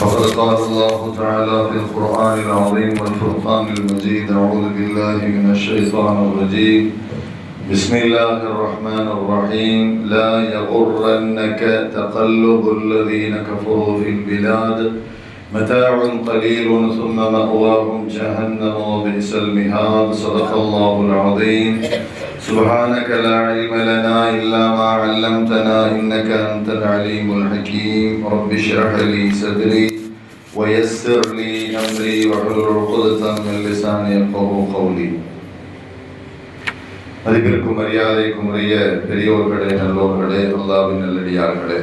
فقد قال الله تعالى في القرآن العظيم والفرقان المجيد: أعوذ بالله من الشيطان الرجيم. بسم الله الرحمن الرحيم. لا يغرنك تقلب الذين كفروا في البلاد متاع قليل ثم مأواهم جهنم وبئس المهاد. صدق الله العظيم. سبحانك لا علم لنا إلا ما علمتنا إنك أنت العليم الحكيم. رب اشرح لي صدري ويسر لي أمري واحلل عقدة من لساني يفقهوا قولي. மதிப்பிற்கும் மரியாதைக்கும் உரிய பெரியோர்களே, நல்லோர்களே, அல்லாஹ்வின் நல்லடியார்களே,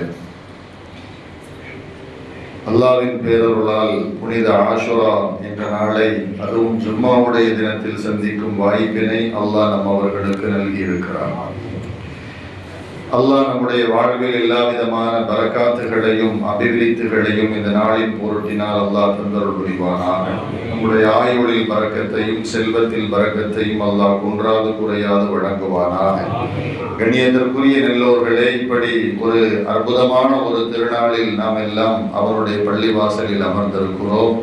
அல்லாஹ்வின் பேரருளால் புனித ஆஷுரா என்ற நாளை, அதுவும் ஜும்மாவுடைய தினத்தில் சந்திக்கும் வாய்ப்பினை அல்லாஹ் நம் அவர்களுக்கு நல்கியிருக்கிறார். அல்லாஹ் நம்முடைய வாழ்வில் எல்லா விதமான பரக்காத்துகளையும் அபிவிருத்திகளையும் இந்த நாளின் பொருட்டினால் அல்லாஹ் தந்தருள் புரிவானாக. நம்முடைய ஆயுளில் பரக்கத்தையும் செல்வத்தில் பரக்கத்தையும் அல்லாஹ் குன்றாது குறையாது வழங்குவானாக. கண்ணியத்திற்குரிய நல்லோர்களே, இப்படி ஒரு அற்புதமான ஒரு திருநாளில் நாம் எல்லாம் அவருடைய பள்ளிவாசலில் அமர்ந்திருக்கிறோம்.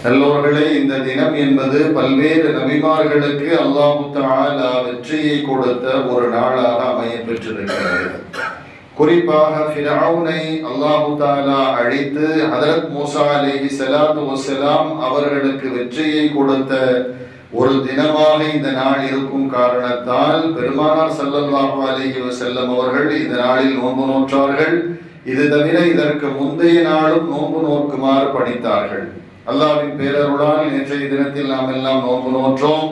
நல்லோர்களே, இந்த தினம் என்பது பல்வேறு நபிமார்களுக்கு அல்லாஹ் தஆலா வெற்றியை கொடுத்த ஒரு நாளாக அமைய பெற்றிருக்கிறது. குறிப்பாக ஃபிரௌனை அல்லாஹ் தஆலா அழித்து ஹஜ்ரத் மூஸா அலைஹிஸ்ஸலாத்து வஸ்ஸலாம் அவர்களுக்கு வெற்றியை கொடுத்த ஒரு தினமாக இந்த நாள் இருக்கும் காரணத்தால் பெருமானார் ஸல்லல்லாஹு அலைஹி வஸல்லம் அவர்கள் இந்த நாளில் நோன்பு நோற்றார்கள். இது தவிர இதற்கு முந்தைய நாளும் நோன்பு நோக்குமாறு பணித்தார்கள். அல்லாஹ்வின் பேரருளால் நேற்றைய தினத்தில் நாம் எல்லாம் நோன்பு நோற்றோம்.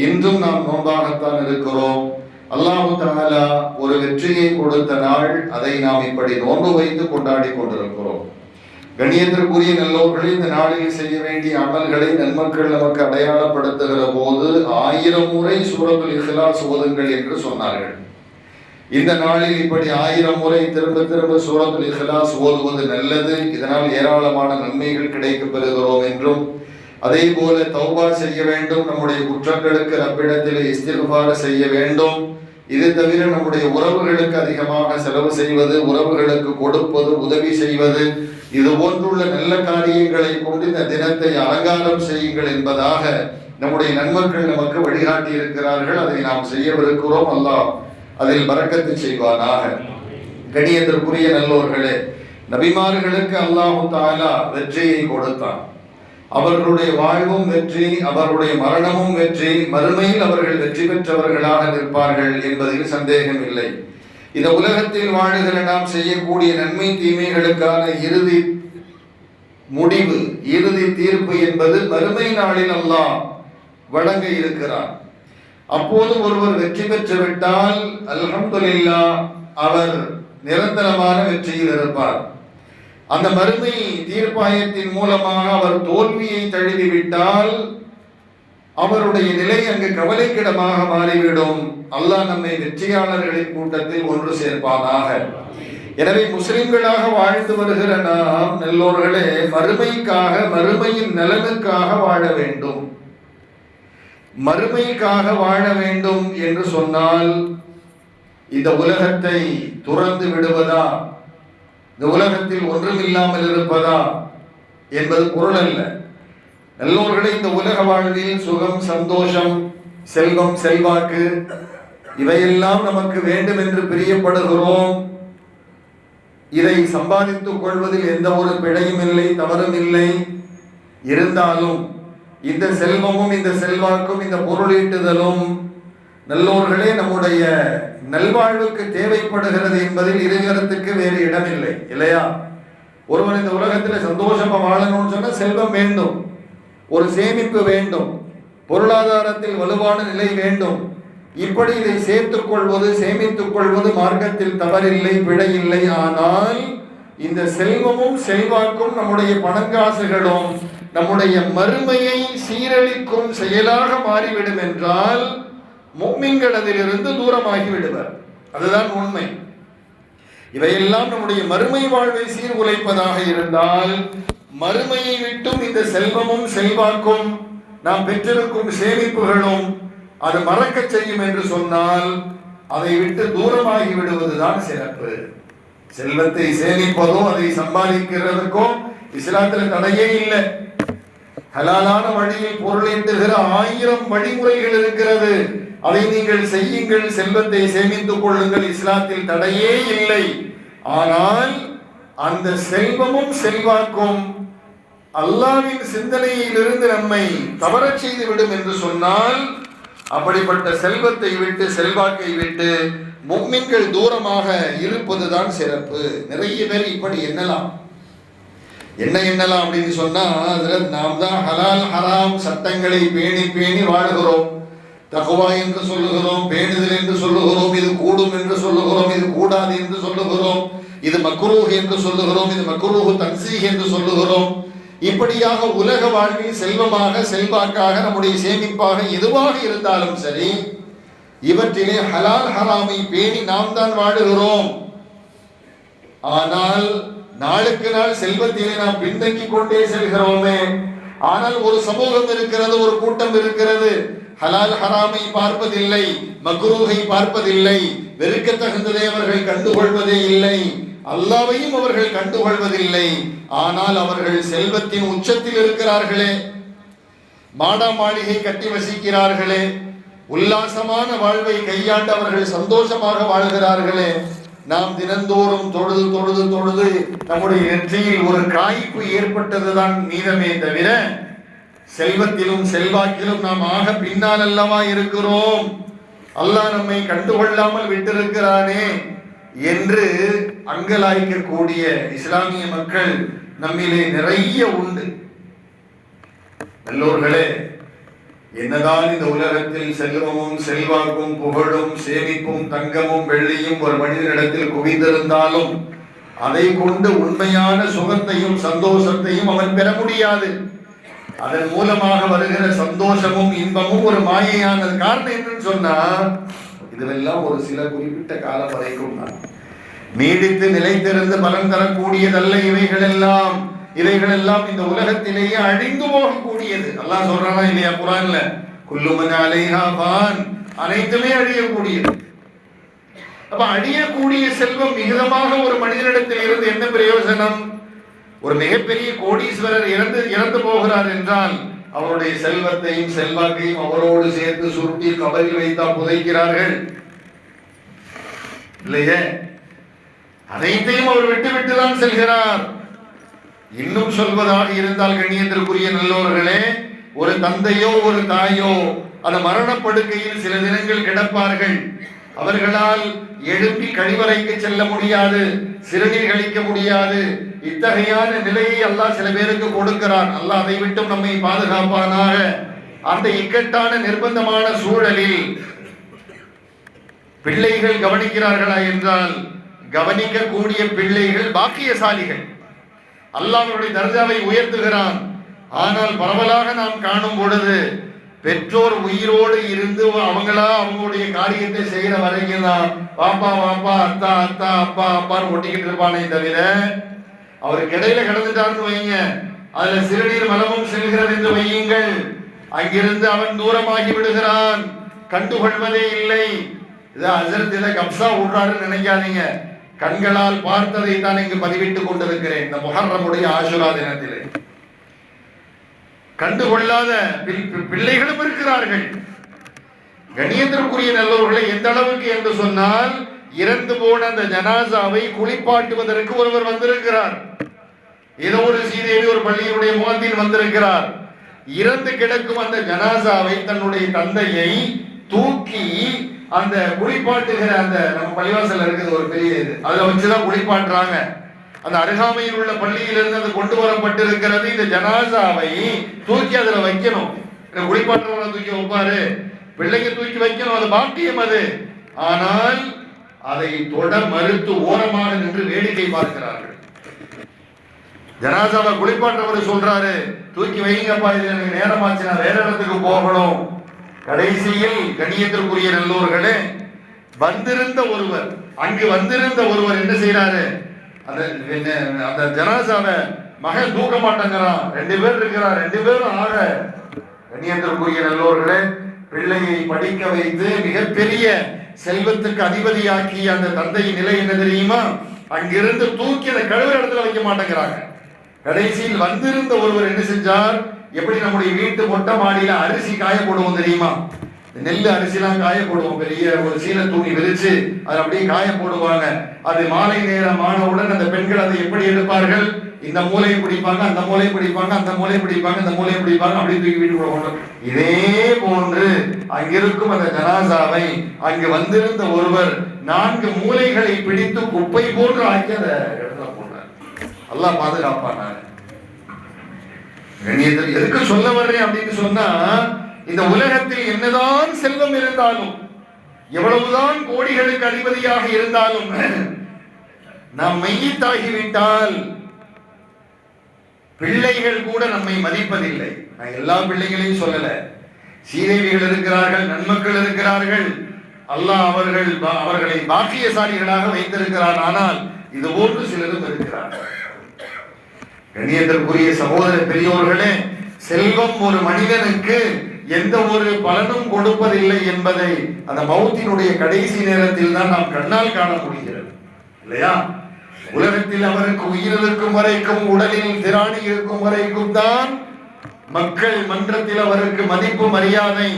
இன்றும் நாம் நோன்பாகத்தான் இருக்கிறோம். அல்லாஹ் தஆலா ஒரு வெற்றியை கொடுத்த நாள், அதை நாம் இப்படி நோன்பு வைத்து கொண்டாடி கொண்டிருக்கிறோம். கண்ணியத்திற்குரிய நல்லோர்களே, இந்த நாளில் செய்ய வேண்டிய அமல்களை நன்மக்கள் நமக்கு அடையாளப்படுத்துகிற போது 1000 முறை சூரத்துல் இக்லாஸ் ஓதுங்கள் என்று சொன்னார்கள். இந்த நாளில் இப்படி 1000 முறை திரும்ப திரும்ப சூரத்துல் இக்லாஸ் ஓதுவது நல்லது. இதனால் ஏராளமான நன்மைகள் கிடைக்கப் பெறுகிறோம் என்றும், அதே போல தௌபா செய்ய வேண்டும், நம்முடைய குற்றங்களுக்கு ரப்பிடத்தில் இஸ்திக்ஃபார் செய்ய வேண்டும். இது தவிர நம்முடைய உறவுகளுக்கு அதிகமாக செலவு செய்வது, உறவுகளுக்கு கொடுப்பது, உதவி செய்வது, இது போன்றுள்ள நல்ல காரியங்களை கொண்டு இந்த தினத்தை அலங்காரம் செய்யுங்கள் என்பதாக நம்முடைய நன்மக்கள் நமக்கு வழிகாட்டி இருக்கிறார்கள். அதை நாம் செய்யவிருக்கிறோம். அல்லாஹ் அதில் பரக்கத்து செய்வானாக. கண்ணியத்திற்குரிய நல்லோர்களே, நபிமார்களுக்கு அல்லாஹ் தஆலா வெற்றியை கொடுத்தான். அவர்களுடைய வாழ்வும் வெற்றி, அவருடைய மரணமும் வெற்றி, மறுமையில் அவர்கள் வெற்றி பெற்றவர்களாக நிற்பார்கள் என்பதில் சந்தேகம் இல்லை. இந்த உலகத்தில் வாழுகிற நாம் செய்யக்கூடிய நன்மை தீமைகளுக்கான இறுதி முடிவு, இறுதி தீர்ப்பு என்பது மறுமை நாளில் அல்லாஹ் வழங்க இருக்கிறார். அப்போது ஒருவர் வெற்றி பெற்று விட்டால் அல்ஹம்துலில்லாஹ், அவர் நிரந்தரமான வெற்றியில் இருப்பார். அந்த மறுமை தீர்ப்பாயத்தின் மூலமாக அவர் தோல்வியை தழுவிவிட்டால் அவருடைய நிலை அங்கு கவலைக்கிடமாக மாறிவிடும். அல்லாஹ் நம்மை வெற்றியாளர்களின் கூட்டத்தில் ஒன்று சேர்ப்பானாக. எனவே முஸ்லிம்களாக வாழ்ந்து வருகிற நாம் நல்லோர்களே, மறுமைக்காக, மறுமையின் நலனுக்காக வாழ வேண்டும். மறுமைக்காக வாழ வேண்டும் என்று சொன்னால் இந்த உலகத்தை துறந்து விடுவதா, இந்த உலகத்தில் ஒன்றுமில்லாமல் இருப்பதா என்பது பொருள் அல்ல. நல்லோர்களே, இந்த உலக வாழ்வில் சுகம், சந்தோஷம், செல்வம், செல்வாக்கு இவையெல்லாம் நமக்கு வேண்டும் என்று பிரியப்படுகிறோம். இதை சம்பாதித்துக் கொள்வதில் எந்த ஒரு பிழையும் இல்லை, தவறும் இல்லை. இருந்தாலும் இந்த செல்வமும் இந்த செல்வாக்கும் இந்த பொருளீட்டுதலும் நல்லோர்களே நம்முடைய நல்வாழ்வுக்கு தேவைப்படுகிறது என்பதில் இருகரத்துக்கு வேறு இடமில்லை, இல்லையா? ஒருவன் இந்த உலகத்தில் சந்தோஷமா வாழணும்னு சொன்னா செல்வம் வேண்டும், ஒரு சேமிப்பு வேண்டும், பொருளாதாரத்தில் வலுவான நிலை வேண்டும். இப்படி இதை சேர்த்துக் கொள்வது, சேமித்துக் கொள்வது மார்க்கத்தில் தவறில்லை, பிழை இல்லை. ஆனால் இந்த செல்வமும் செல்வாக்கும் நம்முடைய பணங்காசுகளும் நம்முடைய மறுமையை சீரழிக்கும் செயலாக மாறிவிடும் என்றால் முஃமின்கள் அதிலிருந்து தூரமாகி விடுவர். அதுதான் உண்மை. இவையெல்லாம் நம்முடைய மறுமை வாழ்வை சீர்குலைப்பதாக இருந்தால் மறுமையை விட்டும் இந்த செல்வமும் செல்வாக்கும் நாம் பெற்றிருக்கும் சேமிப்புகளும் அது மறக்க செய்யும் என்று சொன்னால் அதை விட்டு தூரமாகி விடுவதுதான் சிறப்பு. செல்வத்தை சேமிப்பதோ அதை சம்பாதிக்கிறதுக்கோ இஸ்லாத்துல தடையே இல்லை. ஹலாலான வழியில் பொருள் ஈட்டுகிற 1000 வழிமுறைகள் இருக்கிறது. அதை நீங்கள் செய்யுங்கள், செல்வத்தை சேமித்துக் கொள்ளுங்கள். இஸ்லாத்தில் தடையே இல்லை. ஆனால் அந்த செல்வமும் செல்வாக்கும் அல்லாஹ்வின் சிந்தனையிலிருந்து நம்மை தவறச் செய்து விடும் என்று சொன்னால், அப்படிப்பட்ட செல்வத்தை விட்டு, செல்வாக்கை விட்டு முஃமின்கள் தூரமாக இருப்பதுதான் சிறப்பு. நிறைய பேர் இப்படி எண்ணலாம். என்ன எண்ணலாம் அப்படின்னு சொன்னா, நாம் தான் ஹலால் ஹராம் சட்டங்களை பேணி பேணி வாழுகிறோம். தக்வா என்று சொல்லுகிறோம், பேணுதல் என்று சொல்லுகிறோம், இது கூடும் என்று சொல்லுகிறோம், இது கூடாது என்று சொல்லுகிறோம், இது மக்ரூஹ் என்று சொல்லுகிறோம், இது மக்ரூஹ் தன்சீஹ் என்று சொல்லுகிறோம். இப்படியாக உலக வாழ்வில் செல்வமாக, செல்வாக்காக, நம்முடைய சேமிப்பாக எதுவாக இருந்தாலும் சரி, இவற்றிலே ஹலால் ஹராமை பேணி நாம் தான் வாழுகிறோம். ஆனால் நாளுக்கு நாள் செல்வத்திலே நாம் பின்தங்கி கொண்டே செல்கிறோமே. ஆனால் ஒரு சமூகம் இருக்கிறது, ஒரு கூட்டம் இருக்கிறது, ஹலால் ஹராமை பார்ப்பதில்லை, மக்ரூஹை பார்ப்பதில்லை, வெறுக்க தகுந்ததை அவர்கள் கண்டுகொள்வதே இல்லை, அல்லாஹ்வையும் அவர்கள் கண்டுகொள்வதில்லை. ஆனால் அவர்கள் செல்வத்தின் உச்சத்தில் இருக்கிறார்களே, மாடா மாளிகை கட்டி வசிக்கிறார்களே, உல்லாசமான வாழ்வை கையாண்டு அவர்கள் சந்தோஷமாக வாழ்கிறார்களே. நாம் தினந்தோறும் தொழுது தொழுது தொழுது நம்முடைய நெற்றியில் ஒரு காய்ப்பு ஏற்பட்டதுதான் மீதமே தவிர, செல்வத்திலும் செல்வாக்கிலும் நாம் ஆக பின்னால் அல்லவா இருக்கிறோம். அல்லாஹ் நம்மை கண்டுகொள்ளாமல் விட்டிருக்கிறானே என்று அங்கலாய்க்கக்கூடிய இஸ்லாமிய மக்கள் நம்மிலே நிறைய உண்டு. நல்லோர்களே, என்னதான் இந்த உலகத்தில் செல்வமும் செல்வாக்கும் புகழும் சேமிப்பும் தங்கமும் வெள்ளியும் ஒரு மனிதனிடத்தில் குவிந்திருந்தாலும் அதை கொண்டு உண்மையான சுகத்தையும் சந்தோஷத்தையும் அவன் பெற முடியாது. அதன் மூலமாக வருகிற சந்தோஷமும் இன்பமும் ஒரு மாயையானது. காரணம் என்னன்னு சொன்னா, இதுவெல்லாம் ஒரு சில குறிப்பிட்ட காலம் வரைக்கும் தான் நீடித்து நிலைத்திருந்து பலன் தரக்கூடியதல்ல. இவைகளெல்லாம் இந்த உலகத்திலேயே அழிந்து போகக்கூடியது. அல்லாஹ் சொல்றானா இல்லையா குர்ஆன்ல, குல்லு மன் அலைஹா ஃபான், அனைத்துமே அழியக்கூடியது. அப்ப அழியக்கூடிய செல்வம் மிகுதமாக ஒரு மனிதனிடத்தில் இருந்து என்ன பிரயோஜனம்? ஒரு மிகப்பெரிய கோடீஸ்வரர் இறந்து போகிறார் என்றால் அவருடைய செல்வத்தையும் செல்வாக்கையும் அவரோடு சேர்த்து சுருட்டி கபரில் வைத்தா புதைக்கிறார்கள் இல்லையே. அனைத்தையும் அவர் விட்டு தான் செல்கிறார். இன்னும் சொல்வதாக இருந்தால், கண்ணியத்திற்குரிய நல்லோர்களே, ஒரு தந்தையோ ஒரு தாயோ அந்த மரணப்படுக்கையில் சில தினங்கள் கிடப்பார்கள். அவர்களால் எழுப்பி கழிவறைக்கு செல்ல முடியாது, சிறுநீர் கழிக்க முடியாது. இத்தகையான நிலையை அல்லாஹ் சில பேருக்கு கொடுக்கிறான். அல்லாஹ் அதை விட்டும் நம்மை பாதுகாப்பானாக. அந்த இக்கட்டான நிர்பந்தமான சூழலில் பிள்ளைகள் கவனிக்கிறார்களா என்றால், கவனிக்கக்கூடிய பிள்ளைகள் பாக்கியசாலிகள். அல்லாஹ்வுடைய தர்ஜாவை உயர்த்துகிறான். ஆனால் பரவலாக நாம் காணும் பொழுது பெற்றோர் உயிரோடு இருந்து அவங்களுடைய காரியத்தை செய்யற வரைக்கும் தான் பாப்பா பாப்பா அத்தா அத்தா அப்பா அப்பான்னு ஒட்டிக்கிட்டு இருப்பானே தவிர, அவருக்கு இடையில கிடந்துட்டான்னு வைங்க, அதுல சிறுநீர் மலமும் செல்கிறது என்று வையுங்கள், அங்கிருந்து அவன் தூரமாகி விடுகிறான், கண்டுகொள்வதே இல்லை. இதை ஹஜ்ரத் இதை கப்சா விடுறாருன்னு நினைக்காதீங்க. கண்களால் பார்த்ததை தான் இங்கு பதிவிட்டுக் கொண்டிருக்கிறேன். இந்த முஹர்ரமுடைய ஆஷுரா தினத்திலே கண்டுகொள்ளாத பிள்ளைகளும் இருக்கிறார்கள். கண்ணியத்திற்குரிய நல்லவர்களை எந்த அளவுக்கு என்று சொன்னால், இறந்து போன அந்த ஜனாசாவை குளிப்பாட்டுவதற்கு ஒருவர் வந்திருக்கிறார். ஏதோ ஒரு சீதேவி ஒரு பள்ளியினுடைய முகத்தில் வந்திருக்கிறார். இறந்து கிடக்கும் அந்த ஜனாசாவை தன்னுடைய தந்தையை தூக்கி அந்த குளிப்பாட்டுகிற அந்த நம்ம பள்ளிவாசல் இருக்குது ஒரு பெரிய இது, அதுல வச்சுதான் குளிப்பாட்டுறாங்க. அந்த அருகாமையில் உள்ள பள்ளியிலிருந்து அது கொண்டு வரப்பட்டிருக்கிறது. இந்த ஜனாசாவை தூக்கி அதுல வைக்கணும். குளிப்பாட்டுறவங்க தூக்கி வைப்பாரு, பிள்ளைங்க தூக்கி வைக்கணும், அது பாக்கியம் அது. ஆனால் அதை தொட மறுத்து ஓரமாக நின்று வேடிக்கை பார்க்கிறார்கள். ஜனாசாவை குளிப்பாட்டுறவர் சொல்றாரு, தூக்கி வைங்கப்பா, இது எனக்கு நேரமாச்சு, நான் வேற இடத்துக்கு போகணும். கடைசியில் கண்ணியத்திற்குரிய நல்லோர்களே, அங்கு வந்திருந்த ஒருவர் என்ன செய்யறாரு, அந்த ஜனாசாவை மகன் தூக்க மாட்டேங்கிறான். 2 பேர் இருக்கிறார், 2 பேரும் ஆக. கண்ணியத்திற்குரிய நல்லோர்களே, பிள்ளையை படிக்க வைத்து மிகப்பெரிய செல்வத்துக்கு அதிபதியாக்கிய அந்த தந்தையின் நிலை என்ன தெரியுமா? அங்கிருந்து தூக்கி அந்த கழுவுற இடத்துல வைக்க மாட்டேங்கிறாங்க. கடைசியில் வந்திருந்த ஒருவர் என்ன செஞ்சார், எப்படி நம்முடைய வீட்டு மொட்டை மாடியில அரிசி காய போடுவோம் தெரியுமா, நெல் அரிசிலாம் காய போடுவோம், பெரிய ஒரு சீன துணி விரிச்சு அதை அப்படியே காய போடுவாங்க. அது மாலை நேரம் ஆனவுடன் அந்த பெண்கள் அதை எப்படி எடுப்பார்கள், இந்த மூலையை பிடிப்பாங்க, அந்த மூலையை பிடிப்பாங்க, அந்த மூலையை பிடிப்பாங்க, இந்த மூலையை பிடிப்பாங்க, அப்படி தூக்கி வீட்டுக்குள்ள கொண்டு. இதே போன்று அங்கிருக்கும் அந்த ஜனாசாவை அங்கு வந்திருந்த ஒருவர் 4 மூலைகளை பிடித்து குப்பை போன்று ஆக்கி அந்த இடத்துல போனார். அல்லாஹ் பாதுகாப்பானார். எதுக்கு சொல்ல வர்றேன் அப்படின்னு சொன்னா, இந்த உலகத்தில் என்னதான் செல்வம் இருந்தாலும், எவ்வளவுதான் கோடிகளுக்கு அதிபதியாக இருந்தாலும், நாம் மையத்தாகிவிட்டால் பிள்ளைகள் கூட நம்மை மதிப்பதில்லை. நான் எல்லா பிள்ளைகளையும் சொல்லல, சீதேவிகள் இருக்கிறார்கள், நன்மக்கள் இருக்கிறார்கள், அல்லாஹ் அவர்களை பாக்கியசாலிகளாக வைத்திருக்கிறார். ஆனால் இது போன்று சிலரும் இருக்கிறார்கள். கண்ணியத்திற்குரிய சகோதர பெரியோர்களே, செல்வம் ஒரு மனிதனுக்கு எந்த ஒரு பலனும் கொடுப்பதில்லை என்பதை அந்த மௌத்தினுடைய கடைசி நேரத்தில் தான் நாம் கண்ணால் காண முடிகிறது, இல்லையா? உலகத்தில் அவருக்கு உயிர் இருக்கும் வரைக்கும், உடலில் திராணி இருக்கும் வரைக்கும் தான் மக்கள் மன்றத்தில் அவருக்கு மதிப்பு மரியாதை.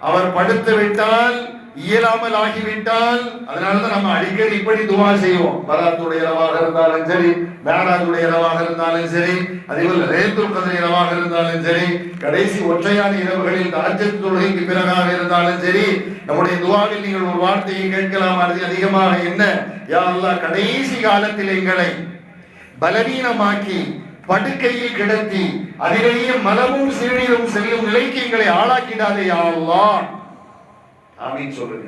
அவர் படுத்து விட்டால், இயலாமல் ஆகிவிட்டால், அதனாலதான் நம்ம அடிக்கடி இப்படி துவா செய்வோம். பராத்துடைய இரவாக இருந்தாலும் சரி, மேராஜுடைய இரவாக இருந்தாலும் சரி, அதேபோல் லைலத்துல் கத்ர் இரவாக இருந்தாலும் சரி, கடைசி ஒற்றையான இரவுகளில் தஹஜ்ஜத் தொழுகைக்கு பிறகாக இருந்தாலும் சரி, நம்முடைய துவாவில் நீங்கள் ஒரு வார்த்தையை கேட்கலாம். அதிகமாக என்ன, யா அல்லாஹ், கடைசி காலத்தில் எங்களை பலவீனமாக்கி படுக்கையில் கிடத்தி அதிலேயே மலமும் சிறுநீரும் செல்லும் நிலைக்கு எங்களை ஆளாக்கிடாதே யா அல்லாஹ். ஆமீன் சொல்லுங்க.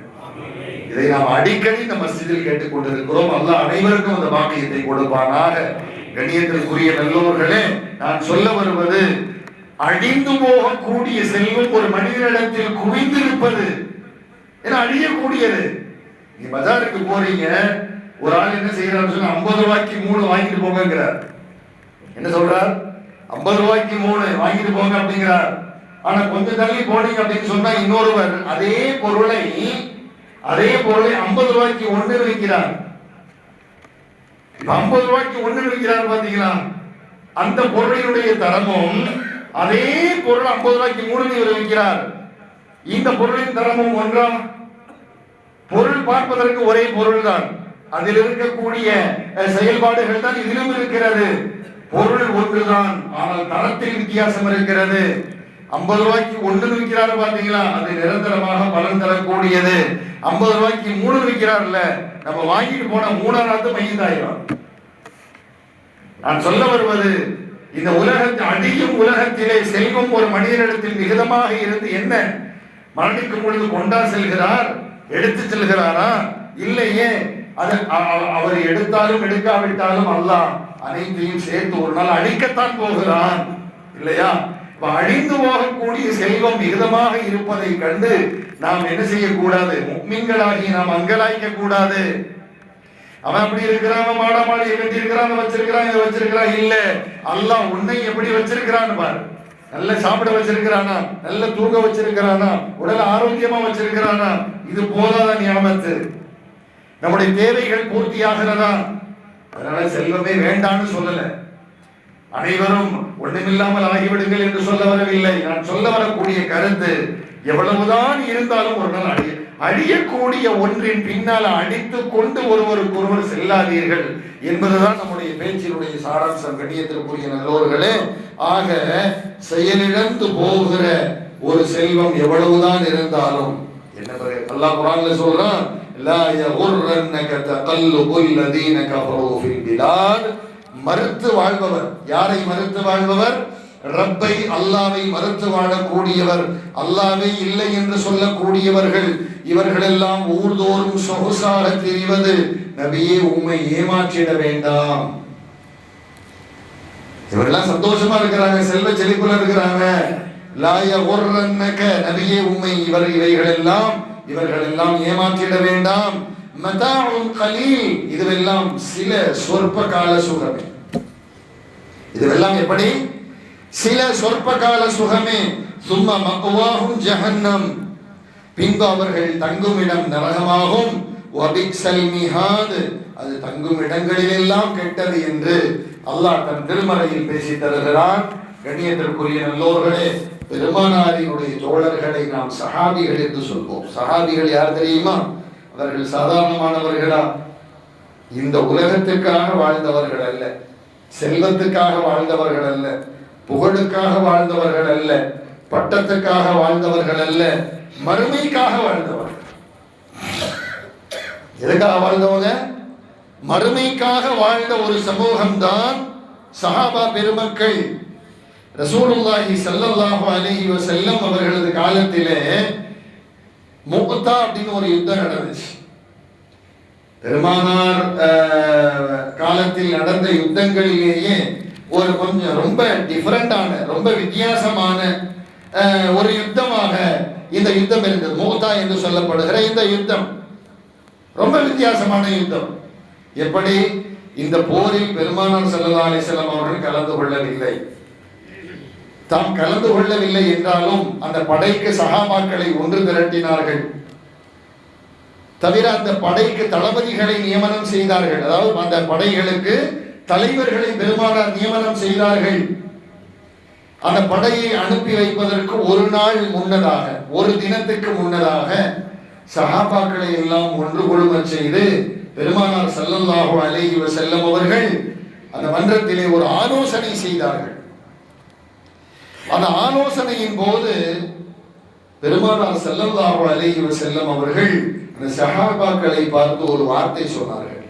இதை நாம் அடிக்கடி இந்த மஸ்ஜிதில் கேட்டுக் கொண்டிருக்கிறோம். அல்லாஹ் அனைவருக்கும் அந்த பாக்கியத்தை கொடுப்பானாக. கண்ணியத்திற்குரிய நல்லோர்களே, நான் சொல்ல வருவது, அழிந்து போகக்கூடிய செல்வம் ஒரு மனிதனிடத்தில் குவிந்திருப்பது, ஏன்னா அழியக்கூடியது. நீ பஜாருக்கு போறீங்க, ஒரு ஆள் என்ன செய்யறாரு சொன்னா 50 ரூபாய்க்கு 3 வாங்கிட்டு போங்கிறார். என்ன சொல்றார்? 50 ரூபாய்க்கு 3 வாங்கிட்டு போங்க அப்படிங்கிறார். ஆனா கொஞ்சம் தள்ளி போனீங்க அப்படின்னு சொன்னா இன்னொருவர் அதே பொருளை 50 ரூபாய்க்கு 1 விற்கிறார். 50 ரூபாய்க்கு 1 விற்கிறார் பாத்தீங்களா? அந்த பொருளினுடைய தரமும், அதே பொருள் 50 ரூபாய்க்கு 3 விற்கிறார். இந்த பொருளின் தரமும் ஒன்றா? பொருள் பார்ப்பதற்கு ஒரே பொருள் தான், அதில் இருக்கக்கூடிய செயல்பாடுகள் தான் இதிலும் இருக்கிறது. பொருள் ஒன்றுதான், ஆனால் தரத்தில் வித்தியாசம் இருக்கிறது. 50 ரூபாய்க்கு 1 விற்கிறாரு பாத்தீங்களா, அது நிரந்தரமாக பலன் தரக்கூடியது. 50 ரூபாய்க்கு 3 விற்கிறார்ல, நம்ம வாங்கிட்டு போன 3ஆவது மையதாயிரம். நான் சொல்ல வருவது, இந்த உலகத்தில் அடியும் உலகத்திலே செல்வம் ஒரு மனிதனிடத்தில் விகிதமாக இருந்து என்ன, மரணிக்கும் பொழுது கொண்டா செல்கிறார், எடுத்து செல்கிறாரா? இல்லையே. அவர் எடுத்தாலும் எடுக்காவிட்டாலும் அல்லாஹ் அனைத்தையும் சேர்த்து ஒரு நாள் அழிக்கத்தான் போகிறான், இல்லையா? அழிந்து போகக்கூடிய செல்வம் விகிதமாக இருப்பதை கண்டு நாம் என்ன செய்யக்கூடாது? முக்மீன்களாகி நாம் அங்கலாய்க்க கூடாது. அவன் அப்படி இருக்கிறான், மாடாமாளியை கட்டி இருக்கிறான், வச்சிருக்கிறான், இதை வச்சிருக்கிறான். இல்ல, அல்லாஹ் உன்னை எப்படி வச்சிருக்கிறான்னு பாரு. நல்ல சாப்பிட வச்சிருக்கிறானா, நல்ல தூங்க வச்சிருக்கிறானா, உடல் ஆரோக்கியமா வச்சிருக்கிறானா? இது போதாத நியாமத்து. நம்முடைய தேவைகள் பூர்த்தி ஆகிறதா? அதனால செல்வமே வேண்டான்னு சொல்லல, அனைவரும் ஒண்ணுமில்லாமல் ஆகிவிடுங்கள் என்று சொல்ல வரவில்லை. நான் சொல்ல வரக்கூடிய கருத்து, எவ்வளவுதான் இருந்தாலும் ஒரு நாள் அழியக்கூடிய ஒன்றின் பின்னால் அடித்துக் கொண்டு ஒருவருக்கொருவர் செல்லாதீர்கள் என்பதுதான் நம்முடைய பேச்சினுடைய சாராம்சம். கண்ணியத்திற்குரிய நல்லோர்களே, ஆக செயலிழந்து போகிற ஒரு செல்வம் எவ்வளவுதான் இருந்தாலும், என்ன அல்லாஹ் குர்ஆன்ல சொல்றான், லா யகுர்ரன்னக தகல்லுபுல் லதீன கஃபரு ஃபில் பிலாத். மறுத்து வாழ்பவர், யாரை மறுத்து வாழ்பவர்? ரப்பை, அல்லாஹ்வை மறுத்து வாழக்கூடியவர், அல்லாஹ்வே இல்லை என்று சொல்லக்கூடியவர்கள், இவர்களெல்லாம் ஊர்தோறும் சொகுசாக தெரிவது. நபியே, உம்மை ஏமாற்றிட வேண்டாம். இவரெல்லாம் சந்தோஷமா இருக்கிறாங்க, செல்வ செழிப்புல இருக்கிறாங்க. லா யகுர்ரன்னக, நபியே உம்மை இவர்களெல்லாம் ஏமாற்றிட வேண்டாம். மதாஉன் கலீல், இதுவெல்லாம் சில சொற்ப கால சுகமே. இதுவெல்லாம் எப்படி? சில சொற்ப கால சுகமே. சும்ம மக்வாஹும் ஜஹன்னம், பின்பு அவர்கள் தங்கும் இடம் நரகமாகும். வபிக்ஸல் மிஹாத், அது தங்கும் இடங்களிலெல்லாம் கெட்டது என்று அல்லாஹ் தன் திருமறையில் பேசி தருகிறான். கண்ணியத்திற்குரிய நல்லோர்களே, பெருமானாரினுடைய தோழர்களை நாம் சஹாபிகள் என்று சொல்வோம். சஹாபிகள் யார் தெரியுமா? அவர்கள் சாதாரணமானவர்களா? இந்த உலகத்துக்காக வாழ்ந்தவர்கள் அல்ல, செல்வத்துக்காக வாழ்ந்தவர்கள் அல்ல, புகழுக்காக வாழ்ந்தவர்கள் அல்ல, பட்டத்துக்காக வாழ்ந்தவர்கள் அல்ல, மறுமைக்காக வாழ்ந்தவர்கள். எதுக்காக வாழ்ந்தவங்க? மறுமைக்காக வாழ்ந்த ஒரு சமூகம்தான் சஹாபா பெருமக்கள். ரசூலுல்லாஹி ஸல்லல்லாஹு அலைஹி வஸல்லம் அவர்களது காலத்திலே முக்தா அப்படின்னு ஒரு யுத்தம் நடந்துச்சு. பெருமானார் காலத்தில் நடந்த யுத்தங்களிலேயே ஒரு கொஞ்சம் ரொம்ப டிஃபரெண்டான, ரொம்ப வித்தியாசமான ஒரு யுத்தமாக இந்த யுத்தம் இருந்தது. முக்தா என்று சொல்லப்படுகிற இந்த யுத்தம் ரொம்ப வித்தியாசமான யுத்தம். எப்படி? இந்த போரில் பெருமானார் ஸல்லல்லாஹு அலைஹி வஸல்லம் அவர்கள் கலந்து கொள்ளவில்லை. தாம் கலந்து கொள்ளவில்லை என்றாலும் அந்த படைக்கு சஹாபாக்களை ஒன்று திரட்டினார்கள். தவிர அந்த படைக்கு தளபதிகளை நியமனம் செய்தார்கள். அதாவது அந்த படைகளுக்கு தலைவர்களை பெருமானார் நியமனம் செய்தார்கள். அந்த படையை அனுப்பி வைப்பதற்கு ஒரு நாள் முன்னதாக, ஒரு தினத்துக்கு முன்னதாக சஹாபாக்களை எல்லாம் ஒன்று கொள்ளுமச் செய்து பெருமானார் ஸல்லல்லாஹு அலைஹி வஸல்லம் அவர்கள் அந்த மன்றத்திலே ஒரு ஆலோசனை செய்தார்கள். அந்த ஆலோசனையின் போது பெருமானார் ஸல்லல்லாஹு அலைஹி வஸல்லம் அவர்கள் அந்த சஹாபாக்களை பார்த்து ஒரு வார்த்தை சொன்னார்கள்.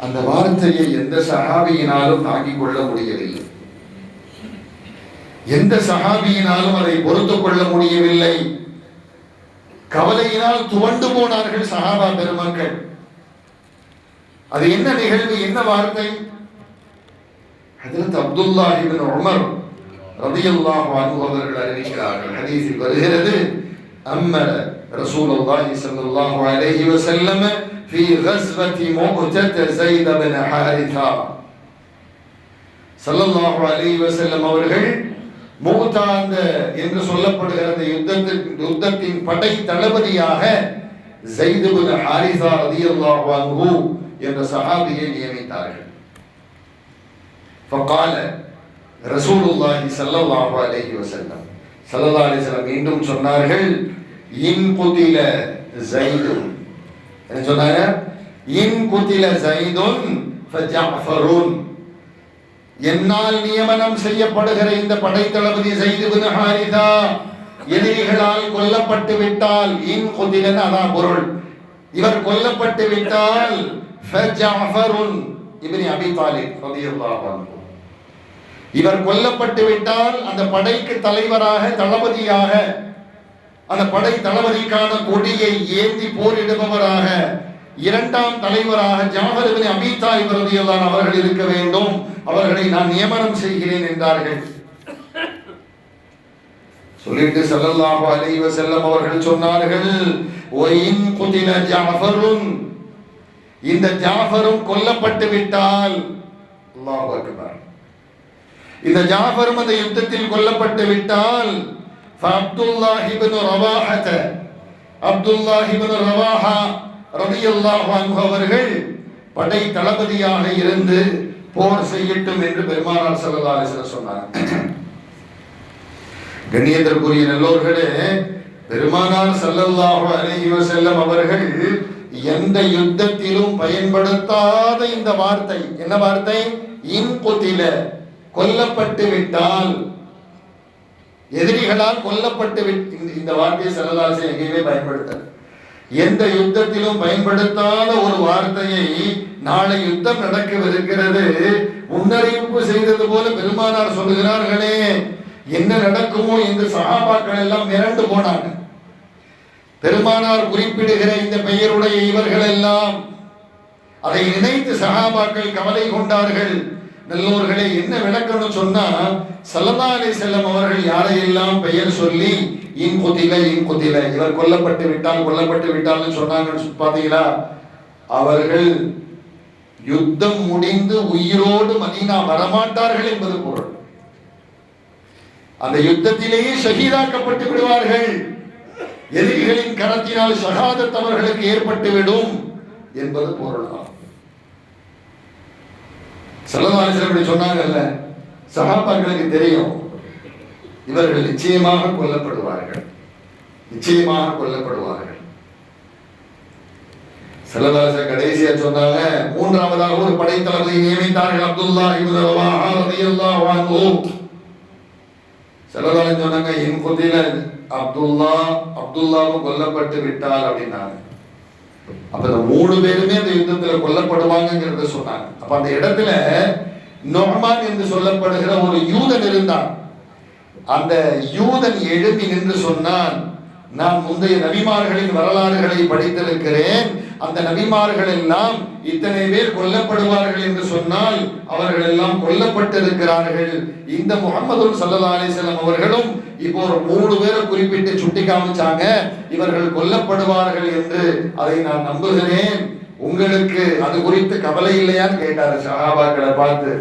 அந்த வார்த்தையை எந்த சஹாபியினாலும் தாங்கிக் கொள்ள முடியவில்லை, எந்த சஹாபியினாலும் அதை பொறுத்துக் கொள்ள முடியவில்லை. கவலையினால் துவண்டு போனார்கள் சஹாபா பெருமக்கள். அது என்ன நிகழ்வு, என்ன வார்த்தை? ஹஜ்ரத் அப்துல்லாஹ் இப்னு உமர் ரலியல்லாஹு அன்ஹு அவர்கள் அறிவிக்கிறார்கள். ஹதீஸில் வருகிறது, அம்மர ரசூலுல்லாஹி ஸல்லல்லாஹு அலைஹி வஸல்லம் ஃபீ கஸ்வதி முஅ்தத ஸைத் இப்னு ஹாரிஸா. ஸல்லல்லாஹு அலைஹி வஸல்லம் அவர்கள் முஅ்தா என்று சொல்லப்படுகிற யுத்தத்தின் படை தளபதியாக ஸைத் இப்னு ஹாரிஸா ரலியல்லாஹு அன்ஹு என்ற சஹாபியை நியமித்தார்கள். ஃபகால ரசூலுல்லாஹி ஸல்லல்லாஹு அலைஹி வஸல்லம் ஸல்லல்லாஹு அலைஹி வஸல்லம் மீண்டும் சொன்னார்கள், இன் குதில ஸைதுன், என்ன சொன்னாங்க? இன் குதில ஸைதுன் ஃபஜஅஃபருன், என்னால் நியமனம் செய்யப்படுகிற இந்த படை தளபதி ஸைத் இப்னு ஹாரிஸா எதிரிகளால் கொல்லப்பட்டு விட்டால், இன் குதிலன அதான் பொருள், இவர் கொல்லப்பட்டு விட்டால் ஃபஜஅஃபருன் இப்னு அபீ தாலிப் ரலியல்லாஹு அன்ஹு, இவர் கொல்லப்பட்டு விட்டால் அந்த படைக்கு தலைவராக, தளபதியாக, அந்த படை தளபதிக்கான கொடியை ஏந்தி போரிடுபவராக, இரண்டாம் தலைவராக ஜாஃபர் இப்னு அபீ தாலிப் ரலியல்லாஹு அன்ஹு அவர்கள் இருக்க வேண்டும், அவர்களை நான் நியமனம் செய்கிறேன் என்றார்கள். சொல்லிட்டு ஸல்லல்லாஹு அலைஹி வஸல்லம் அவர்கள் சொன்னார்கள், ஒயின் குதில ஜாஃபருன், இந்த ஜாஃபரும் கொல்லப்பட்டு விட்டால், அல்லாஹு அக்பர், இந்த ஜாஃபரும் அந்த யுத்தத்தில் கொல்லப்பட்டு விட்டால், அப்துல்லாஹ் இப்னு ரவாஹா, அப்துல்லாஹ் இப்னு ரவாஹா ரலியல்லாஹு அன்ஹு அவர்கள் படை தளபதியாக இருந்து போர் செய்யட்டும் என்று பெருமானார் ஸல்லல்லாஹு அலைஹி வஸல்லம் சொன்னார். கண்ணியத்திற்குரிய நல்லோர்களே, பெருமானார் ஸல்லல்லாஹு அலைஹி வஸல்லம் அவர்கள் எந்த யுத்தத்திலும் பயன்படுத்தாத இந்த வார்த்தை, என்ன வார்த்தை? இன் குதில, கொல்லப்பட்டு விட்டால், எதிரிகளால் கொல்லப்பட்டு இந்த வார்த்தையை ஸல்லல்லாஹு அலைஹி வஸல்லம் எங்கேயுமே பயன்படுத்தார். எந்த யுத்தத்திலும் பயன்படுத்தாத ஒரு வார்த்தையை நாளை யுத்தம் நடக்கவிருக்கிறது முன்னறிவிப்பு செய்தது போல பெருமானார் சொல்லுகிறார்களே, என்ன நடக்குமோ என்று சஹாபாக்கள் எல்லாம் மிரண்டு போனாங்க. பெருமானார் குறிப்பிடுகிற இந்த பெயருடைய இவர்கள் எல்லாம் அதை நினைத்து சஹாபாக்கள் கவலை கொண்டார்கள். நல்லோர்களே, என்ன விளக்கம்னு சொன்னா, ஸல்லல்லாஹு அலைஹி வஸல்லம் அவர்கள் யாரையெல்லாம் பெயர் சொல்லி இன் குதில, இன் குதில, இவர் கொல்லப்பட்டு விட்டால், கொல்லப்பட்டு விட்டால்னு சொன்னாங்கன்னு பாத்தீங்களா? அவர்கள் யுத்தம் முடிந்து உயிரோடு மதீனா வரமாட்டார்கள் என்பது பொருள். அந்த யுத்தத்திலேயே ஷஹீதாக்கப்பட்டு விடுவார்கள், எதிரிகளின் கரத்தினால் ஷஹாதத் அவர்களுக்கு ஏற்பட்டு விடும் என்பது பொருள். ஸல்லல்லாஹு அலைஹி வஸல்லம் இப்படி சொன்னாங்கல்ல, சஹாபாக்களுக்கு தெரியும் இவர்கள் நிச்சயமாக கொல்லப்படுவார்கள், நிச்சயமாக கொல்லப்படுவார்கள். ஸல்லல்லாஹு அலைஹி வஸல்லம் கடைசியா சொன்னாங்க, மூன்றாவதாக ஒரு படைத்தளபதியை நியமித்தார்கள், அப்துல்லாஹ் இப்னு ரவாஹா ரலியல்லாஹு அன்ஹு. ஸல்லல்லாஹு அலைஹி வஸல்லம் சொன்னாங்க, இன் குதில அப்துல்லாவும் கொல்லப்பட்டு விட்டார் அப்படின்னாங்க. அப்ப இந்த 3 பேருமே அந்த யுத்தத்துல கொல்லப்படுவாங்கிறத சொன்னாங்க. அப்ப அந்த இடத்துல நொஹ்மான் என்று சொல்லப்படுகிற ஒரு யூதன் இருந்தான். அந்த யூதன் எழுப்பி நின்று சொன்னான், நான் முந்தைய நபிமார்களின் வரலாறுகளை படித்திருக்கிறேன், அந்த நபிமார்கள் எல்லாம் இத்தனை பேர் கொல்லப்படுவார்கள் என்று சொன்னால் அவர்கள் எல்லாம் கொல்லப்பட்டிருக்கிறார்கள். இந்த முஹம்மது ஸல்லல்லாஹு அலைஹி வஸல்லம் அவர்களும் இப்போ ஒரு 3 பேரை குறிப்பிட்டு சுட்டி காமிச்சாங்க, இவர்கள் கொல்லப்படுவார்கள் என்று. அதை நான் நம்புகிறேன், உங்களுக்கு அது குறித்து கவலை இல்லையான்னு கேட்டாரு சஹாபாக்களை பார்த்து.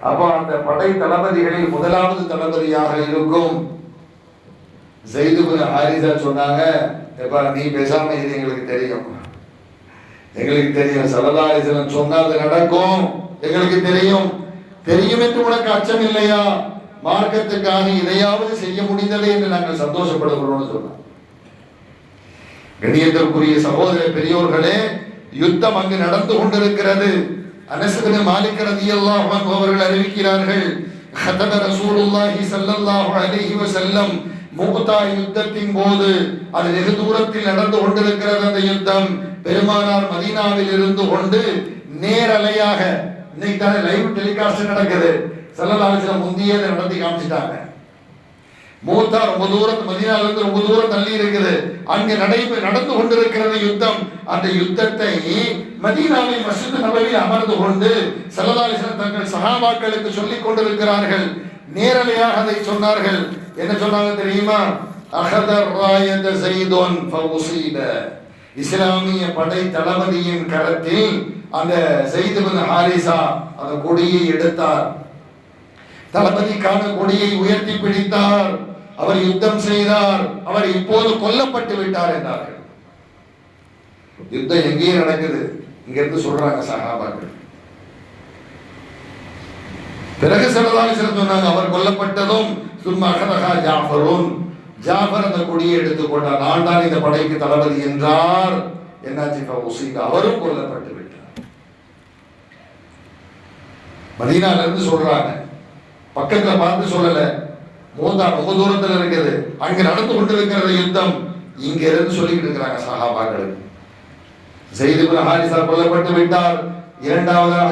அப்போ அந்த படை தளபதிகளில் முதலாவது தளபதியாக இருக்கும் ஸைத் இப்னு ஹாரிஸா சொன்னாங்க, எப்பா நீ பேசாம இது எங்களுக்கு தெரியும், எங்களுக்கு தெரியும் ஸல்லல்லாஹு அலைஹி வஸல்லம் சொன்னா அது நடக்கும், எங்களுக்கு தெரியும், தெரியும் என்று உனக்கு அச்சம் இல்லையா? மார்க்கத்துக்காக இதையாவது செய்ய முடிந்ததே என்று நாங்கள் சந்தோஷப்படுகிறோம்னு சொன்னாங்க. கண்ணியத்திற்குரிய சகோதர பெரியோர்களே, யுத்தம் அங்கு நடந்து கொண்டிருக்கிறது. அனஸ் இப்னு மாலிக் ரலியல்லாஹு அன்ஹு அவர்கள் அறிவிக்கிறார்கள், ஹதம ரசூலுல்லாஹி ஸல்லல்லாஹு அலைஹி வஸல்லம் முக்தா யுத்தத்தின் போது, அது வெகு தூரத்தில் நடந்து கொண்டிருக்கிறது அந்த யுத்தம். பெருமானார் மதீனாவில் இருந்து கொண்டு நேரலையாக, இன்னைக்கு தானே லைவ் டெலிகாஸ்ட் நடக்குது, ஸல்லல்லாஹு அலைஹி வஸல்லம் முந்தியே நடத்தி காமிச்சிட்டாங்க. மூத்தா ரொம்ப தூரம், மதீனால இருந்து ரொம்ப தூரம் தள்ளி இருக்குது, அங்கே நடந்து கொண்டிருக்கிறது யுத்தம். அந்த யுத்தத்தை மதீனாவில் மஸ்ஜித் நபவியில் அமர்ந்து கொண்டு ஸல்லல்லாஹு அலைஹி வஸல்லம் தங்கள் சஹாபாக்களுக்கு சொல்லிக் கொண்டிருக்கிறார்கள். நேரலையாக அதை சொன்னார்கள். என்ன சொன்னாங்க தெரியுமா? அஹதர் ராயத ஸைதுன் ஃபஉஸீப, இஸ்லாமிய படை தளபதியின் கரத்தில் அந்த ஸைத் இப்னு ஹாரிஸா அந்த கொடியை எடுத்தார், தளபதிக்கான கொடியை உயர்த்தி பிடித்தார், அவர் யுத்தம் செய்தார், அவர் இப்போது கொல்லப்பட்டு விட்டார் என்றார்கள். யுத்தம் எங்கேயே நடக்குது, இங்க இருந்து சொல்றாங்க சஹாபாக்கள். பிறகு ஸல்லல்லாஹு அலைஹி வஸல்லம் சொன்னாங்க, அவர் கொல்லப்பட்டதும் சும்மா அகதஹா ஜாஃபருன், ஜாஃபர் அந்த கொடியை எடுத்துக்கொண்டார், நான் தான் இந்த படைக்கு தளபதி என்றார். என்னாச்சு? அவரும் கொல்லப்பட்டு விட்டார். மதீனால இருந்து சொல்றாங்க, பக்கத்துல பார்த்து சொல்லல, மூதா ரொம்ப தூரத்துல இருக்குது, அங்க நடந்து கொண்டிருக்கிறது யுத்தம், இங்க இருந்து சொல்லிக்கிட்டு இருக்கிறாங்க சஹாபாக்கள். ஸைத் இப்னு ஹாரிஸா கொல்லப்பட்டு விட்டார். இரண்டாவதாக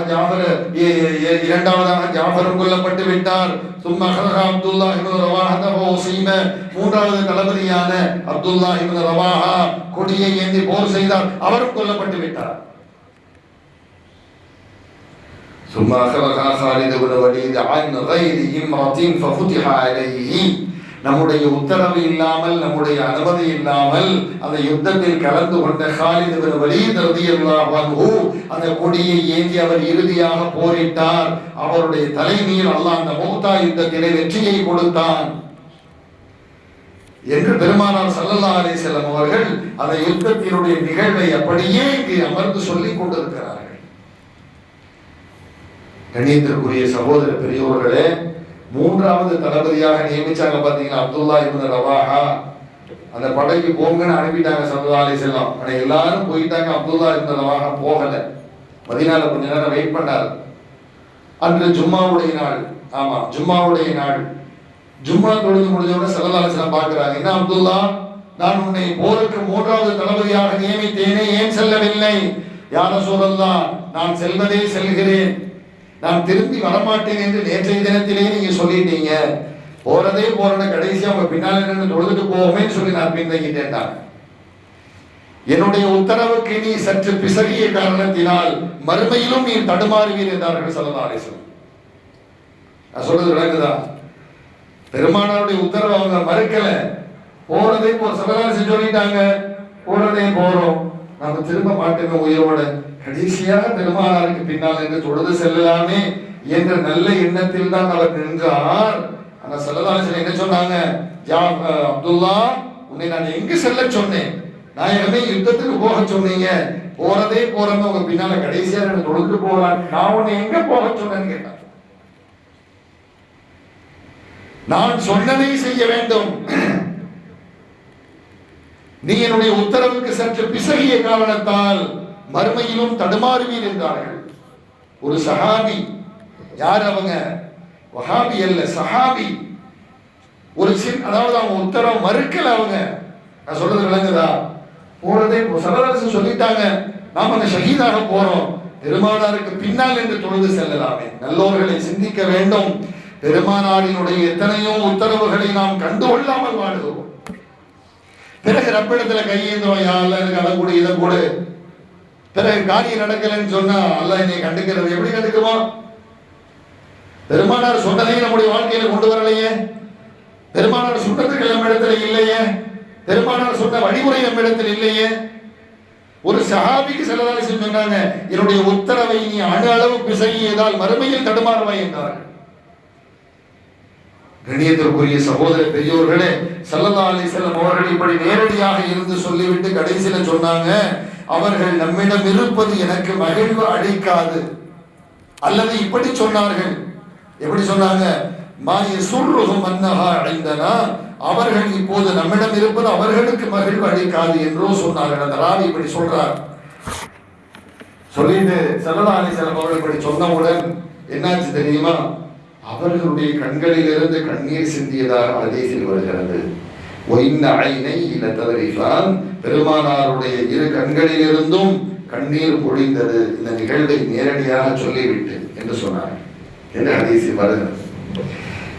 ஜாஃபரும் கொல்லப்பட்டு விட்டார். சும்மா அப்துல்லாஹ் இப்னு ரவாஹா வஸீம, மூன்றாவது தளபதியான அப்துல்லாஹ் இப்னு ரவாஹா கொடியை ஏந்தி போர் செய்தார், அவரும் கொல்லப்பட்டு விட்டார். ثم أخبرها خالد بن الوليد عن غير امرأة ففتح عليه. நம்முடைய உத்தரவு இல்லாமல், நம்முடைய அனுமதி இல்லாமல் அந்த யுத்தத்தில் கலந்து கொண்ட காலித் இப்னு வலீத் ரலியல்லாஹு அன்ஹு அந்த கொடியை ஏந்தி அவர் இறுதியாக போரிட்டார். அவருடைய தலைமையில் அல்லாஹ் அந்த முக்தா யுத்தத்திலே வெற்றியை கொடுத்தான் என்று பெருமானார் ஸல்லல்லாஹு அலைஹி வஸல்லம் அவர்கள் அந்த யுத்தத்தினுடைய நிகழ்வை அப்படியே இங்கு அமர்ந்து சொல்லிக் கொண்டிருக்கிறார்கள். கண்ணியத்திற்குரிய சகோதர பெரியோர்களே, மூன்றாவது தளபதியாக நியமிச்சாங்க பாத்தீங்கன்னா அப்துல்லாஹ் இப்னு ரவாஹா. அந்த படைக்கு போங்கன்னு அனுப்பிட்டாங்க ஸல்லல்லாஹு அலைஹி வஸல்லம். ஆனா எல்லாரும் போயிட்டாங்க, அப்துல்லாஹ் இப்னு ரவாஹா போகல. மதீனால கொஞ்ச நேரம் வெயிட் பண்ணார். அன்று ஜும்மாவுடைய நாள், ஆமா ஜும்மாவுடைய நாள். ஜும்மா தொழுது முடிஞ்சவொடனே ஸல்லல்லாஹு அலைஹி வஸல்லம் பார்க்கிறாங்க, என்ன அப்துல்லா, நான் உன்னை போருக்கு மூன்றாவது தளபதியாக நியமித்தேனே, ஏன் செல்லவில்லை? யா ரசூலல்லாஹ், நான் செல்வதே செல்கிறேன், நான் திரும்பி வரமாட்டேன் என்று நேற்றைய தினத்திலே நீங்க சொல்லிட்டீங்க, போறதே போறத கடைசியா அவங்க பின்னால நின்று தொழுதுட்டு போவோமே சொல்லி நான் பின்தங்கிட்டேன். என்னுடைய உத்தரவுக்கு நீ சற்று பிசகிய காரணத்தினால் மறுமையிலும் நீ தடுமாறுவீர் என்றார்கள் ஸல்லல்லாஹு அலைஹி வஸல்லம். நான் சொல்றது விளங்குதா? பெருமானாருடைய உத்தரவு அவங்க மறுக்கல, போறதே ஸல்லல்லாஹு அலைஹி வஸல்லம் சொல்லிட்டாங்க, போறதே போறோம், நம்ம திரும்ப மாட்டோமே உயிரோட, கடைசியாக பெருமானாருக்கு பின்னால் என்று தொழுது செல்லலாமே என்ற நல்ல எண்ணத்தில் தான் அவர் நின்றார். ஆனா ஸல்லல்லாஹு அலைஹி வஸல்லம் என்ன சொன்னாங்க? அப்துல்லா, உன்னை நான் எங்கு செல்ல சொன்னேன்? நாயகமே யுத்தத்துக்கு போக சொன்னீங்க, போறதே போறன்னு உங்க பின்னால கடைசியா தொழுது போறான், நான் உன்னை எங்க போக சொன்னேன்னு கேட்டான். நான் சொன்னதை செய்ய வேண்டும், நீ என்னுடைய உத்தரவுக்கு சற்று பிசகிய காரணத்தால் மறுமையிலும் தடுமாறுவீர் என்றார்கள். ஒரு சஹாபி, யார் அவங்க? வஹாபி அல்ல, சஹாபி. ஒரு அதாவது அவங்க உத்தரவு மறுக்கல. அவங்க, நான் சொல்றது விளங்குதா? போறதே சரதரசு சொல்லிட்டாங்க, நாம அங்க ஷஹீதாக போறோம், பெருமானாருக்கு பின்னால் என்று தொழுது செல்லலாமே. நல்லோர்களை சிந்திக்க வேண்டும். பெருமானாரினுடைய எத்தனையோ உத்தரவுகளை நாம் கண்டுகொள்ளாமல் வாழ்கிறோம். பிறகு ரப்பிடத்துல கையேந்தோம், யா அல்லாஹ் எனக்கு அதை கூட இதை கூட. பிறகு காரியம் நடக்கலன்னு சொன்னா அல்லாஹ் என்னை கண்டுக்கிறது எப்படி கண்டுக்குவோம்? பெருமானார் சொன்னதையும் நம்முடைய வாழ்க்கையில கொண்டு வரலையே, பெருமானார் சொன்னதுக்கு நம்ம இடத்துல இல்லையே, பெருமானார் சொன்ன வழிமுறை நம்ம இடத்தில் இல்லையே. ஒரு சஹாபிக்கு செல்லதாரி சொன்னாங்க, என்னுடைய உத்தரவை நீ அணு அளவு பிசகியதால் மறுமையில் தடுமாறுவாய் என்றார்கள். கணியத்திற்குரிய சகோதர பெரியோர்களே, ஸல்லல்லாஹு அலைஹி வஸல்லம் அவர்கள் இப்படி நேரடியாக இருந்து சொல்லிவிட்டு கடைசியில சொன்னாங்க, அவர்கள் நம்மிடம் இருப்பது எனக்கு மகிழ்வு அளிக்காது. அல்லது இப்படி சொன்னார்கள், எப்படி சொன்னாங்க? மாயசுர்ருஹும் அன்னஹா இந்தனா, அவர்கள் இப்போது நம்மிடம் இருப்பது அவர்களுக்கு மகிழ்வு அளிக்காது என்றோ சொன்னார்கள். அந்த ராவி இப்படி சொல்றார். சொல்லிட்டு ஸல்லல்லாஹு அலைஹி வஸல்லம் அவர்கள் இப்படி சொன்னவுடன் என்னாச்சு தெரியுமா? அவர்களுடைய கண்களில் இருந்து கண்ணீர் சிந்தியதாக ஹதீஸில் வருகிறது. பெருமானாருடைய இரு கண்களில் இருந்தும் கண்ணீர் பொழிந்தது, இந்த நிகழ்வை நேரடியாக சொல்லிவிட்டு என்று சொன்னார் என்று ஹதீஸில் வருகிறது.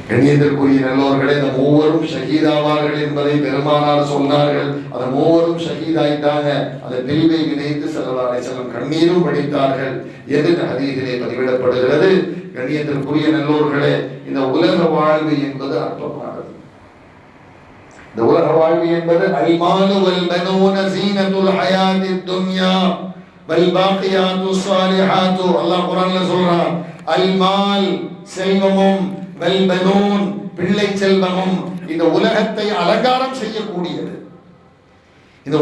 கண்ணியத்திற்குரிய நல்லோர்களே, இந்த மூவரும் ஷஹீதாவார்கள் என்பதை பெருமானார் சொன்னார்கள். அந்த மூவரும் ஷஹீதாயிட்டாங்க. அந்த பிரிவை நினைத்து ஸல்லல்லாஹு அலைஹி வஸல்லம் கண்ணீரும் வடித்தார்கள் என்று ஹதீஸிலே பதிவிடப்படுகிறது. கண்ணியத்திற்குரிய நல்லோர்களே, இந்த உலக வாழ்வு என்பது அற்பமானது. இந்த உலக வாழ்வு என்பது அல்மாலு வல் பனூன ஸீனத்துல் ஹயாத்தித் துன்யா வல் பாக்கியாத்துஸ் ஸாலிஹாத்து. அல்லாஹ் குர்ஆன்ல சொல்றான், அல்மால் செல்வமும், வல் பனூன் பிள்ளை செல்வமும் இந்த உலகத்தை அலங்காரம் செய்யக்கூடியது, இந்த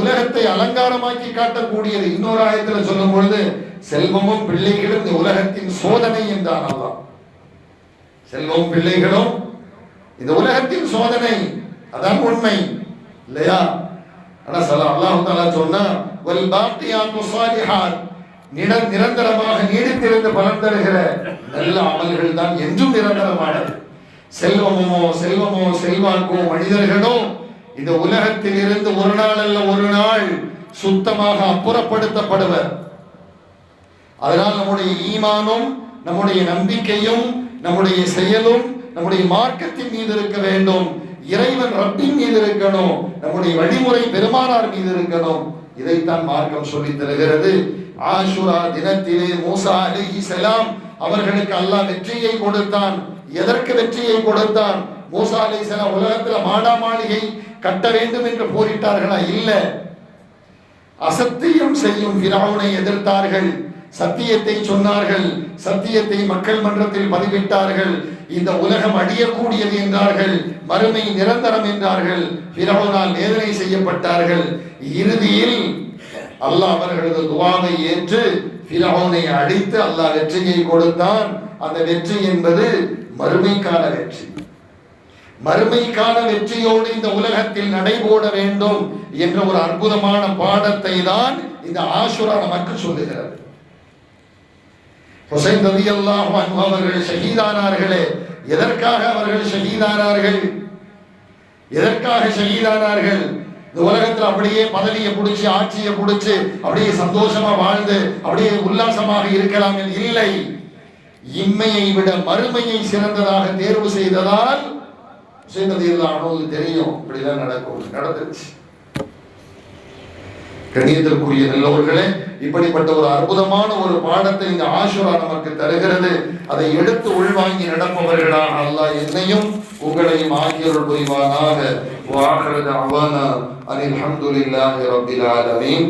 உலகத்தை அலங்காரமாக்கி காட்டக்கூடியது. இன்னொரு ஆயத்தில் சொல்லும் பொழுது செல்வமும் பிள்ளைகளும் இந்த உலகத்தின் சோதனை என்றான் அல்லாஹ். செல்வமும் பிள்ளைகளும் இந்த உலகத்தின் சோதனை, அதான் உண்மை இல்லையா? ஆனா அல்லாஹ் தஆலா சொன்னா, வல் பாக்கியாத்துஸ் ஸாலிஹாத், நிரந்தரமாக நீடித்திருந்து பலன் தருகிற நல்ல அமல்கள் தான் என்றும் நிரந்தரமானது. செல்வமோ செல்வாக்கோ மனிதர்களோ இந்த உலகத்தில் இருந்து ஒரு நாள் அல்ல ஒரு நாள் சுத்தமாக அப்புறப்படுத்தப்படுவர். அதனால் நம்முடைய ஈமானும், நம்முடைய நம்பிக்கையும், நம்முடைய செயலும் நம்முடைய மார்க்கத்தின் மீது இருக்க வேண்டும். இறைவன் ரப்பின் மீது இருக்கணும், நம்முடைய வழிமுறை பெருமானார் மீது இருக்கணும். இதைத்தான் மார்க்கம் சொல்லித் தருகிறது. ஆஷுரா தினத்திலே மூசா அலைஹிஸ்ஸலாம் அவர்களுக்கு அல்லாஹ் வெற்றியை கொடுத்தான். எதற்கு வெற்றியை கொடுத்தான்? மூசா அலைஹிஸ்ஸலாம் உலகத்துல மாடா மாளிகை கட்ட வேண்டும் என்று போரிட்டார்களா? இல்ல. அசத்தியம் செய்யும் ஃபிரௌனை எதிர்த்தார்கள், சத்தியத்தை சொன்னார்கள், சத்தியத்தை மக்கள் மன்றத்தில் பதிவிட்டார்கள். இந்த உலகம் அழியக்கூடியது என்றார்கள், மறுமை நிரந்தரம் என்றார்கள். ஃபிரௌனால் வேதனை செய்யப்பட்டார்கள். இறுதியில் அல்லாஹ் அவர்களது துஆவை ஏற்று ஃபிரௌனை அழித்து அல்லாஹ் வெற்றியை கொடுத்தான். அந்த வெற்றி என்பது மறுமைக்கான வெற்றி. மறுமைக்கான வெற்றியோடு இந்த உலகத்தில் நடைபோட வேண்டும் என்ற ஒரு அற்புதமான பாடத்தை தான் இந்த ஆஷுரா நமக்கு சொல்லுகிறது. ஹுசைன் ரலியல்லாஹு அன்ஹு அவர்கள் ஷஹீதானார்களே, எதற்காக அவர்கள் ஷஹீதானார்கள்? எதற்காக ஷஹீதானார்கள்? இந்த உலகத்தில் அப்படியே பதவியை பிடிச்சி, ஆட்சியை பிடிச்சி அப்படியே சந்தோஷமா வாழ்ந்து அப்படியே உல்லாசமாக இருக்கலாம் இல்லை. இம்மையை விட மறுமையை சிறந்ததாக தேர்வு செய்ததால் தெரியும் இப்படிதான் நடக்கும், நடந்துச்சு. கண்ணியத்திற்குரிய நல்லவர்களே, இப்படிப்பட்ட ஒரு அற்புதமான ஒரு பாடத்தை இந்த ஆஷுரா நமக்கு தருகிறது. அதை எடுத்து உள்வாங்கி நடப்பவர்களாக அல்லாஹ் என்னையும் உங்களையும் ஆகியோர் புரிவானாக. வாஹிரு தஅவானா அல்ஹம்துலில்லாஹி ரப்பில் ஆலமீன்.